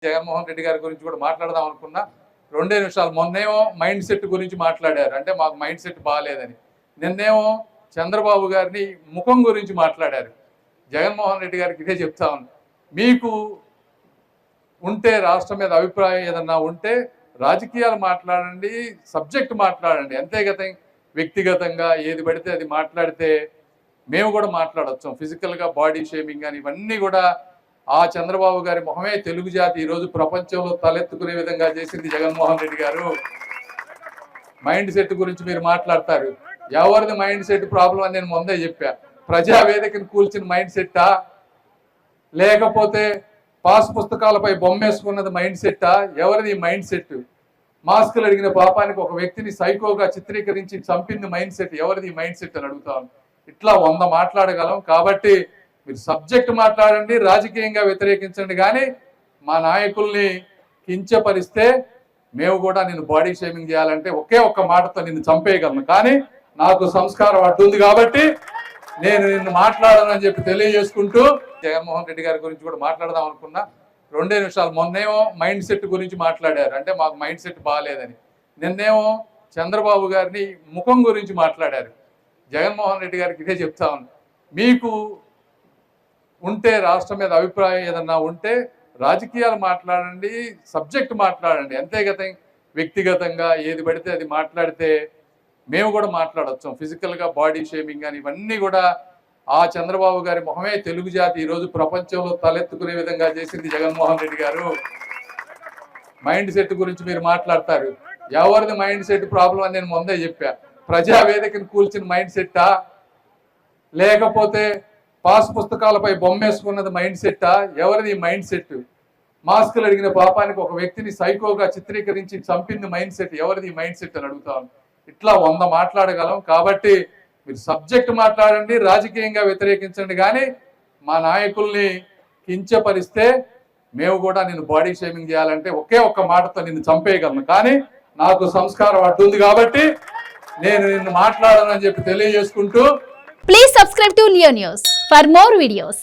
జగన్మోహన్ రెడ్డి గారి గురించి కూడా మాట్లాడదాం అనుకున్నా. 2 నిమిషాలు. మొన్నేమో మైండ్ సెట్ గురించి మాట్లాడారు, అంటే మాకు మైండ్ సెట్ బాగాలేదని. నిన్నేమో చంద్రబాబు గారిని ముఖం గురించి మాట్లాడారు. జగన్మోహన్ రెడ్డి గారికి ఇదే చెప్తా ఉన్నా, మీకు ఉంటే రాష్ట్రం మీద అభిప్రాయం ఏదన్నా ఉంటే రాజకీయాలు మాట్లాడండి, సబ్జెక్ట్ మాట్లాడండి, అంతేగత వ్యక్తిగతంగా ఏది పడితే అది మాట్లాడితే మేము కూడా మాట్లాడవచ్చు. ఫిజికల్గా బాడీ షేమింగ్ అని ఇవన్నీ కూడా ఆ చంద్రబాబు గారి మొహమే తెలుగు జాతి ఈరోజు ప్రపంచంలో తలెత్తుకునే విధంగా చేసింది జగన్మోహన్ రెడ్డి గారు. మైండ్ సెట్ గురించి మీరు మాట్లాడతారు. ఎవరిది మైండ్ సెట్ ప్రాబ్లం అని నేను ముందే చెప్పా. ప్రజావేదికను కూల్చిన మైండ్ సెట్టా, లేకపోతే పాస్ పుస్తకాలపై బొమ్మేసుకున్నది మైండ్ సెట్టా? ఎవరిది మైండ్ సెట్? మాస్కులు అడిగిన పాపానికి ఒక వ్యక్తిని సైకోగా చిత్రీకరించి చంపింది మైండ్ సెట్. ఎవరిది మైండ్ సెట్ అని అడుగుతాను. ఇట్లా 100 మాట్లాడగలం. కాబట్టి మీరు సబ్జెక్ట్ మాట్లాడండి, రాజకీయంగా వ్యతిరేకించండి, కానీ మా నాయకుల్ని కించపరిస్తే మేము కూడా నిన్ను బాడీ షేమింగ్ చేయాలంటే ఒకే ఒక్క మాటతో నిన్ను చంపేయగలను. కానీ నాకు సంస్కారం అడ్డుంది కాబట్టి నేను నిన్ను మాట్లాడాలని చెప్పి తెలియజేసుకుంటూ జగన్మోహన్ రెడ్డి గారి గురించి కూడా మాట్లాడదాం అనుకున్నా. 2 నిమిషాలు. మొన్నేమో మైండ్ సెట్ గురించి మాట్లాడారు, అంటే మాకు మైండ్ సెట్ బాగాలేదని. నిన్నేమో చంద్రబాబు గారిని ముఖం గురించి మాట్లాడారు. జగన్మోహన్ రెడ్డి గారికి ఇదే చెప్తా ఉన్నా, మీకు ఉంటే రాష్ట్రం మీద అభిప్రాయం ఏదన్నా ఉంటే రాజకీయాలు మాట్లాడండి, సబ్జెక్ట్ మాట్లాడండి, అంతేగత వ్యక్తిగతంగా ఏది పడితే అది మాట్లాడితే మేము కూడా మాట్లాడవచ్చు. ఫిజికల్గా బాడీ షేమింగ్ అని ఇవన్నీ కూడా ఆ చంద్రబాబు గారి మొహమే తెలుగు జాతి ఈరోజు ప్రపంచంలో తలెత్తుకునే విధంగా చేసింది జగన్మోహన్ రెడ్డి గారు. మైండ్ సెట్ గురించి మీరు మాట్లాడతారు. ఎవరిది మైండ్ సెట్ ప్రాబ్లం అని నేను ముందే చెప్పా. ప్రజావేదికను కూల్చిన మైండ్ సెట్టా, లేకపోతే పాస్ పుస్తకాలపై బొమ్మేసుకున్నది మైండ్ సెట్టా? ఎవరిది మైండ్ సెట్? మాస్కులు అడిగిన పాపానికి ఒక వ్యక్తిని సైకోగా చిత్రీకరించి చంపింది మైండ్ సెట్. ఎవరిది మైండ్ సెట్ అని అడుగుతాను. ఇట్లా 100 మాట్లాడగలం. కాబట్టి మీరు సబ్జెక్ట్ మాట్లాడండి, రాజకీయంగా వ్యతిరేకించండి, కానీ మా నాయకుల్ని కించపరిస్తే మేము కూడా నిన్ను బాడీ షేమింగ్ చేయాలంటే ఒకే ఒక్క మాటతో నిన్ను చంపేయగలను. కానీ నాకు సంస్కారం అడ్డుంది కాబట్టి నేను నిన్ను మాట్లాడాలని చెప్పి తెలియజేసుకుంటూ please subscribe to Leo news for more videos.